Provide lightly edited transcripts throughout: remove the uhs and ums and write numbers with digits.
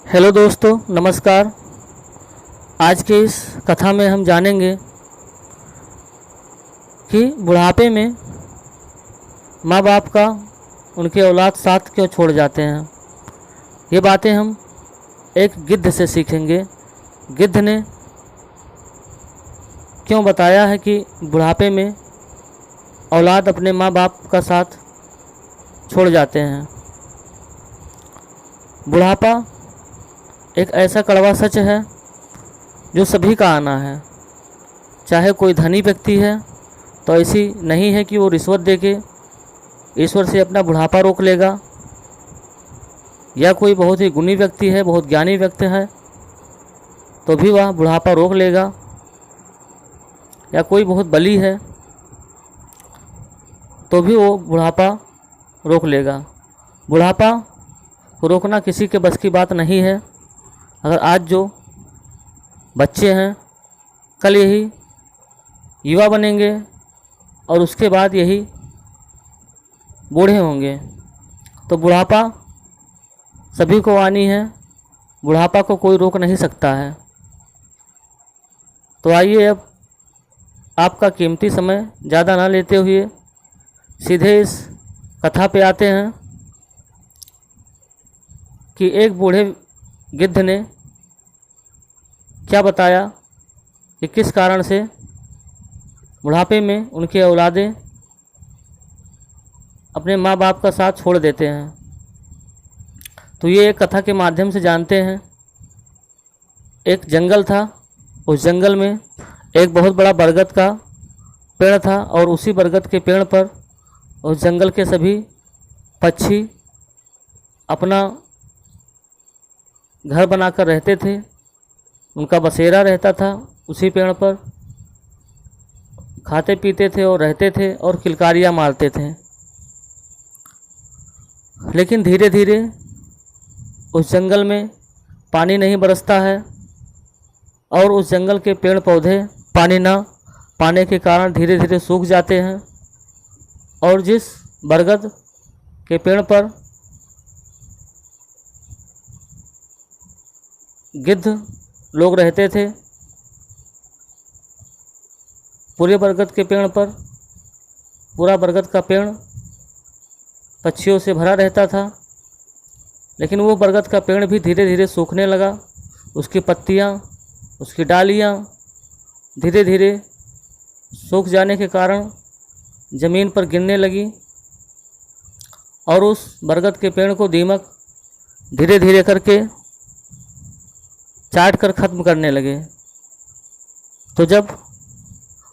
Hello दोस्तों, नमस्कार। आज के इस कथा में हम जानेंगे कि बुढ़ापे में माँ बाप का उनके औलाद साथ क्यों छोड़ जाते हैं। ये बातें हम एक गिद्ध से सीखेंगे। गिद्ध ने क्यों बताया है कि बुढ़ापे में औलाद अपने माँ बाप का साथ छोड़ जाते हैं। बुढ़ापा एक ऐसा कड़वा सच है जो सभी का आना है। चाहे कोई धनी व्यक्ति है तो ऐसी नहीं है कि वो रिश्वत देके ईश्वर से अपना बुढ़ापा रोक लेगा, या कोई बहुत ही गुणी व्यक्ति है, बहुत ज्ञानी व्यक्ति है तो भी वह बुढ़ापा रोक लेगा, या कोई बहुत बली है तो भी वो बुढ़ापा रोक लेगा। बुढ़ापा को रोकना किसी के बस की बात नहीं है। अगर आज जो बच्चे हैं कल यही युवा बनेंगे और उसके बाद यही बूढ़े होंगे, तो बुढ़ापा सभी को आनी है। बुढ़ापा को कोई रोक नहीं सकता है। तो आइए अब आपका कीमती समय ज़्यादा ना लेते हुए सीधे इस कथा पे आते हैं कि एक बूढ़े गिद्ध ने क्या बताया कि किस कारण से बुढ़ापे में उनके औलादें अपने माँ बाप का साथ छोड़ देते हैं। तो ये एक कथा के माध्यम से जानते हैं। एक जंगल था, उस जंगल में एक बहुत बड़ा बरगद का पेड़ था और उसी बरगद के पेड़ पर उस जंगल के सभी पक्षी अपना घर बनाकर रहते थे। उनका बसेरा रहता था उसी पेड़ पर, खाते पीते थे और रहते थे और किलकारियाँ मारते थे। लेकिन धीरे धीरे उस जंगल में पानी नहीं बरसता है और उस जंगल के पेड़ पौधे पानी ना पाने के कारण धीरे धीरे सूख जाते हैं। और जिस बरगद के पेड़ पर गिद्ध लोग रहते थे, पूरे बरगद के पेड़ पर पूरा बरगद का पेड़ पक्षियों से भरा रहता था। लेकिन वो बरगद का पेड़ भी धीरे धीरे सूखने लगा। उसकी पत्तियाँ, उसकी डालियाँ धीरे धीरे सूख जाने के कारण ज़मीन पर गिरने लगी और उस बरगद के पेड़ को दीमक धीरे धीरे करके चाट कर ख़त्म करने लगे। तो जब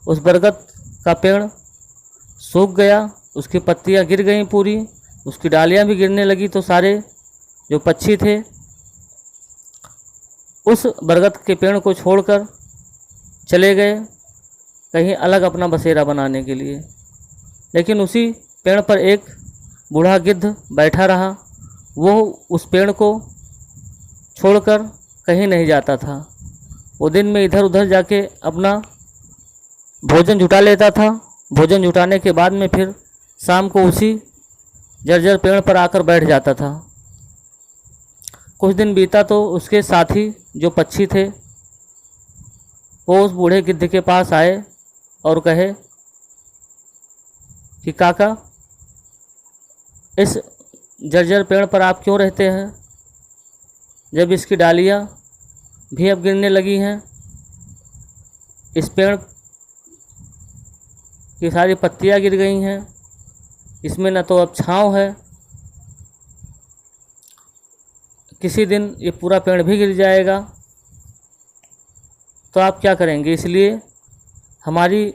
उस बरगद का पेड़ सूख गया, उसकी पत्तियां गिर गईं पूरी, उसकी डालियां भी गिरने लगी, तो सारे जो पक्षी थे उस बरगद के पेड़ को छोड़कर चले गए कहीं अलग अपना बसेरा बनाने के लिए। लेकिन उसी पेड़ पर एक बूढ़ा गिद्ध बैठा रहा। वो उस पेड़ को छोड़कर कहीं नहीं जाता था। वो दिन में इधर उधर जाके अपना भोजन जुटा लेता था। भोजन जुटाने के बाद में फिर शाम को उसी जर्जर पेड़ पर आकर बैठ जाता था। कुछ दिन बीता तो उसके साथी जो पक्षी थे वो उस बूढ़े गिद्ध के पास आए और कहे कि काका, इस जर्जर पेड़ पर आप क्यों रहते हैं जब इसकी डालियाँ भी अब गिरने लगी हैं? इस पेड़ की सारी पत्तियाँ गिर गई हैं, इसमें न तो अब छाँव है, किसी दिन ये पूरा पेड़ भी गिर जाएगा, तो आप क्या करेंगे? इसलिए हमारी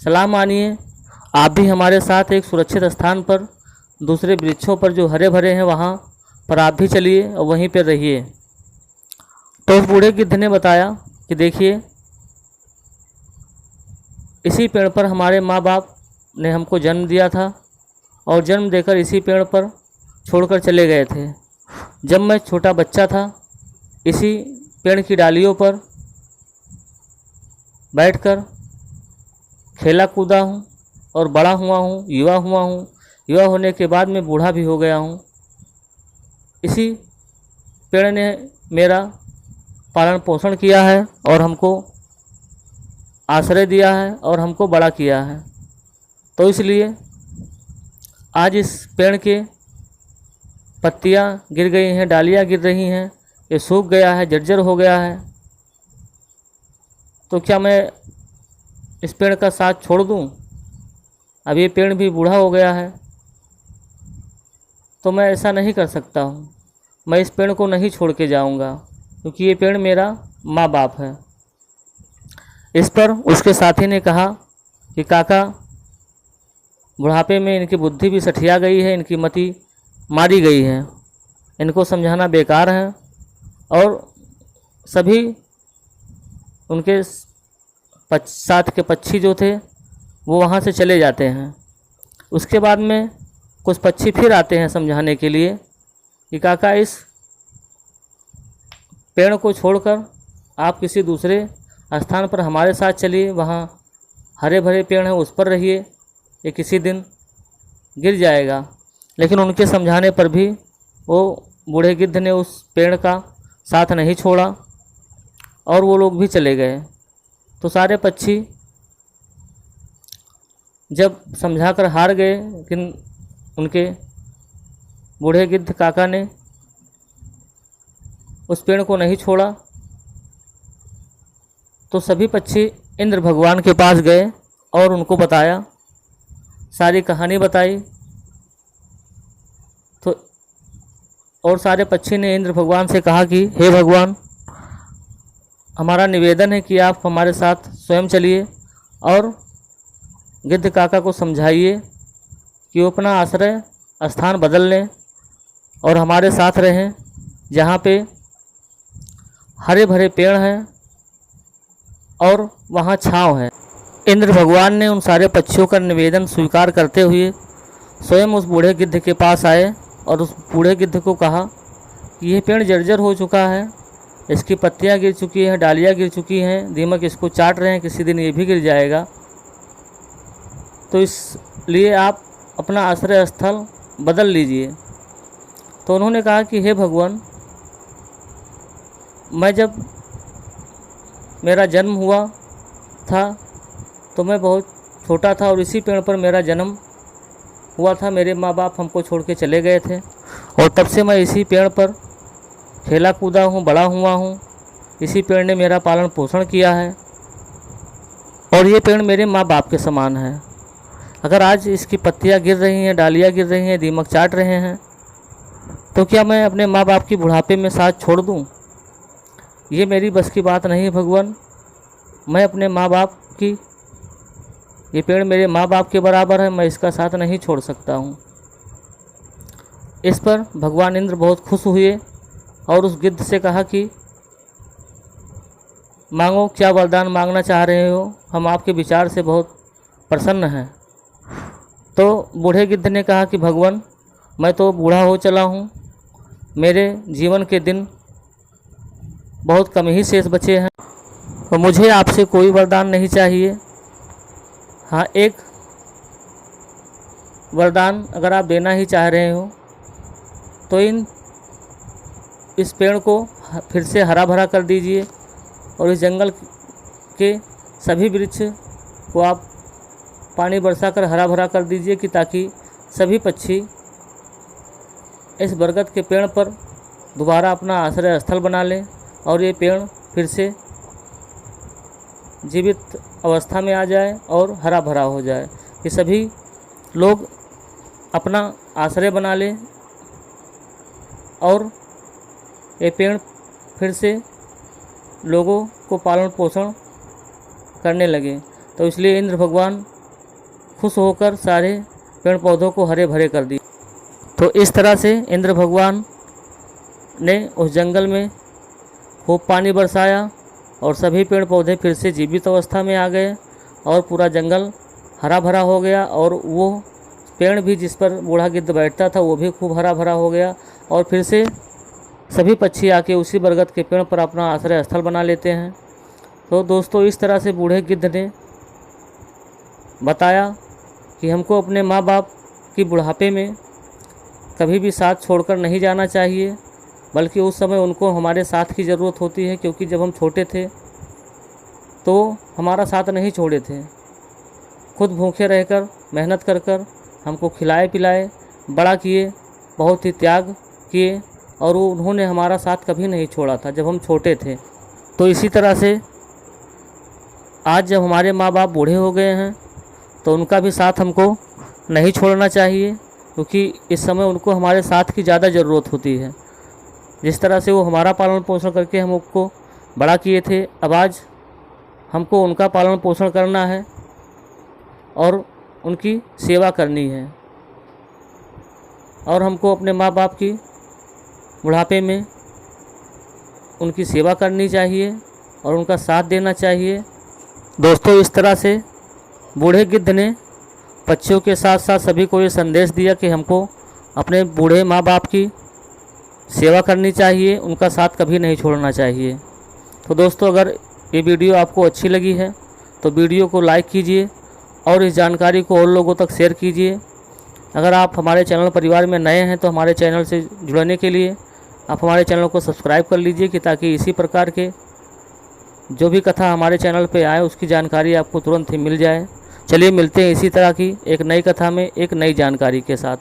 सलाह मानिए, आप भी हमारे साथ एक सुरक्षित स्थान पर दूसरे वृक्षों पर जो हरे भरे हैं वहाँ पर आप भी चलिए और वहीं पर रहिए। तो उस बूढ़े गिद्ध ने बताया कि देखिए, इसी पेड़ पर हमारे माँ बाप ने हमको जन्म दिया था और जन्म देकर इसी पेड़ पर छोड़कर चले गए थे। जब मैं छोटा बच्चा था इसी पेड़ की डालियों पर बैठकर खेला कूदा हूँ और बड़ा हुआ हूँ, युवा हुआ हूँ। युवा होने के बाद मैं बूढ़ा भी हो गया हूँ। इसी पेड़ ने मेरा पालन पोषण किया है और हमको आश्रय दिया है और हमको बड़ा किया है। तो इसलिए आज इस पेड़ के पत्तियां गिर गई हैं, डालियां गिर रही हैं, ये सूख गया है, जर्जर हो गया है, तो क्या मैं इस पेड़ का साथ छोड़ दूं? अब ये पेड़ भी बूढ़ा हो गया है, तो मैं ऐसा नहीं कर सकता हूँ। मैं इस पेड़ को नहीं छोड़ के जाऊँगा, क्योंकि ये पेड़ मेरा माँ बाप है। इस पर उसके साथी ने कहा कि काका, बुढ़ापे में इनकी बुद्धि भी सठिया गई है, इनकी मति मारी गई है, इनको समझाना बेकार है। और सभी उनके साथ के पक्षी जो थे वो वहाँ से चले जाते हैं। उसके बाद में कुछ पक्षी फिर आते हैं समझाने के लिए कि काका, इस पेड़ को छोड़कर आप किसी दूसरे स्थान पर हमारे साथ चलिए, वहाँ हरे भरे पेड़ हैं, उस पर रहिए, ये किसी दिन गिर जाएगा। लेकिन उनके समझाने पर भी वो बूढ़े गिद्ध ने उस पेड़ का साथ नहीं छोड़ा और वो लोग भी चले गए। तो सारे पक्षी जब समझा कर हार गए, लेकिन उनके बूढ़े गिद्ध काका ने उस पेड़ को नहीं छोड़ा, तो सभी पक्षी इंद्र भगवान के पास गए और उनको बताया, सारी कहानी बताई। तो और सारे पक्षी ने इंद्र भगवान से कहा कि हे भगवान, हमारा निवेदन है कि आप हमारे साथ स्वयं चलिए और गिद्ध काका को समझाइए कि वो अपना आश्रय स्थान बदल लें और हमारे साथ रहें, जहाँ पे हरे भरे पेड़ हैं और वहाँ छाँव है। इंद्र भगवान ने उन सारे पक्षियों का निवेदन स्वीकार करते हुए स्वयं उस बूढ़े गिद्ध के पास आए और उस बूढ़े गिद्ध को कहा कि यह पेड़ जर्जर हो चुका है, इसकी पत्तियां गिर चुकी हैं, डालियां गिर चुकी हैं, दीमक इसको चाट रहे हैं, किसी दिन ये भी गिर जाएगा। तो इसलिए आप अपना आश्रय स्थल बदल लीजिए। तो उन्होंने कहा कि हे भगवान, मैं जब मेरा जन्म हुआ था तो मैं बहुत छोटा था और इसी पेड़ पर मेरा जन्म हुआ था। मेरे माँ बाप हमको छोड़ के चले गए थे और तब से मैं इसी पेड़ पर खेला कूदा हूँ, बड़ा हुआ हूँ। इसी पेड़ ने मेरा पालन पोषण किया है और ये पेड़ मेरे माँ बाप के समान है। अगर आज इसकी पत्तियाँ गिर रही हैं, डालियाँ गिर रही हैं, दीमक चाट रहे हैं, तो क्या मैं अपने माँ बाप की बुढ़ापे में साथ छोड़ दूँ? ये मेरी बस की बात नहीं है भगवान। मैं अपने माँ बाप की, ये पेड़ मेरे माँ बाप के बराबर है, मैं इसका साथ नहीं छोड़ सकता हूँ। इस पर भगवान इंद्र बहुत खुश हुए और उस गिद्ध से कहा कि मांगो, क्या वरदान मांगना चाह रहे हो, हम आपके विचार से बहुत प्रसन्न हैं। तो बूढ़े गिद्ध ने कहा कि भगवान, मैं तो बूढ़ा हो चला हूँ, मेरे जीवन के दिन बहुत कम ही शेष बचे हैं और मुझे आपसे कोई वरदान नहीं चाहिए। हाँ, एक वरदान अगर आप देना ही चाह रहे हो तो इस पेड़ को फिर से हरा भरा कर दीजिए और इस जंगल के सभी वृक्ष को आप पानी बरसा कर हरा भरा कर दीजिए कि ताकि सभी पक्षी इस बरगद के पेड़ पर दोबारा अपना आश्रय स्थल बना लें और ये पेड़ फिर से जीवित अवस्था में आ जाए और हरा भरा हो जाए, कि सभी लोग अपना आश्रय बना लें और ये पेड़ फिर से लोगों को पालन पोषण करने लगे। तो इसलिए इंद्र भगवान खुश होकर सारे पेड़ पौधों को हरे भरे कर दिए। तो इस तरह से इंद्र भगवान ने उस जंगल में खूब पानी बरसाया और सभी पेड़ पौधे फिर से जीवित अवस्था में आ गए और पूरा जंगल हरा भरा हो गया और वो पेड़ भी जिस पर बूढ़ा गिद्ध बैठता था वो भी खूब हरा भरा हो गया और फिर से सभी पक्षी आके उसी बरगद के पेड़ पर अपना आश्रय स्थल बना लेते हैं। तो दोस्तों, इस तरह से बूढ़े गिद्ध ने बताया कि हमको अपने माँ बाप की बुढ़ापे में कभी भी साथ छोड़कर नहीं जाना चाहिए बल्कि उस समय उनको हमारे साथ की ज़रूरत होती है, क्योंकि जब हम छोटे थे तो हमारा साथ नहीं छोड़े थे। खुद भूखे रहकर मेहनत कर कर हमको खिलाए पिलाए बड़ा किए, बहुत ही त्याग किए, और उन्होंने हमारा साथ कभी नहीं छोड़ा था जब हम छोटे थे। तो इसी तरह से आज जब हमारे माँ बाप बूढ़े हो गए हैं तो उनका भी साथ हमको नहीं छोड़ना चाहिए, क्योंकि इस समय उनको हमारे साथ की ज़्यादा ज़रूरत होती है। जिस तरह से वो हमारा पालन पोषण करके हमको बड़ा किए थे, अब आज हमको उनका पालन पोषण करना है और उनकी सेवा करनी है, और हमको अपने माँ बाप की बुढ़ापे में उनकी सेवा करनी चाहिए और उनका साथ देना चाहिए। दोस्तों, इस तरह से बूढ़े गिद्ध ने पक्षियों के साथ साथ सभी को ये संदेश दिया कि हमको अपने बूढ़े माँ बाप की सेवा करनी चाहिए, उनका साथ कभी नहीं छोड़ना चाहिए। तो दोस्तों, अगर ये वीडियो आपको अच्छी लगी है तो वीडियो को लाइक कीजिए और इस जानकारी को और लोगों तक शेयर कीजिए। अगर आप हमारे चैनल परिवार में नए हैं तो हमारे चैनल से जुड़ने के लिए आप हमारे चैनल को सब्सक्राइब कर लीजिए, कि ताकि इसी प्रकार के जो भी कथा हमारे चैनल पे आए उसकी जानकारी आपको तुरंत ही मिल जाए। चलिए मिलते हैं इसी तरह की एक नई कथा में एक नई जानकारी के साथ।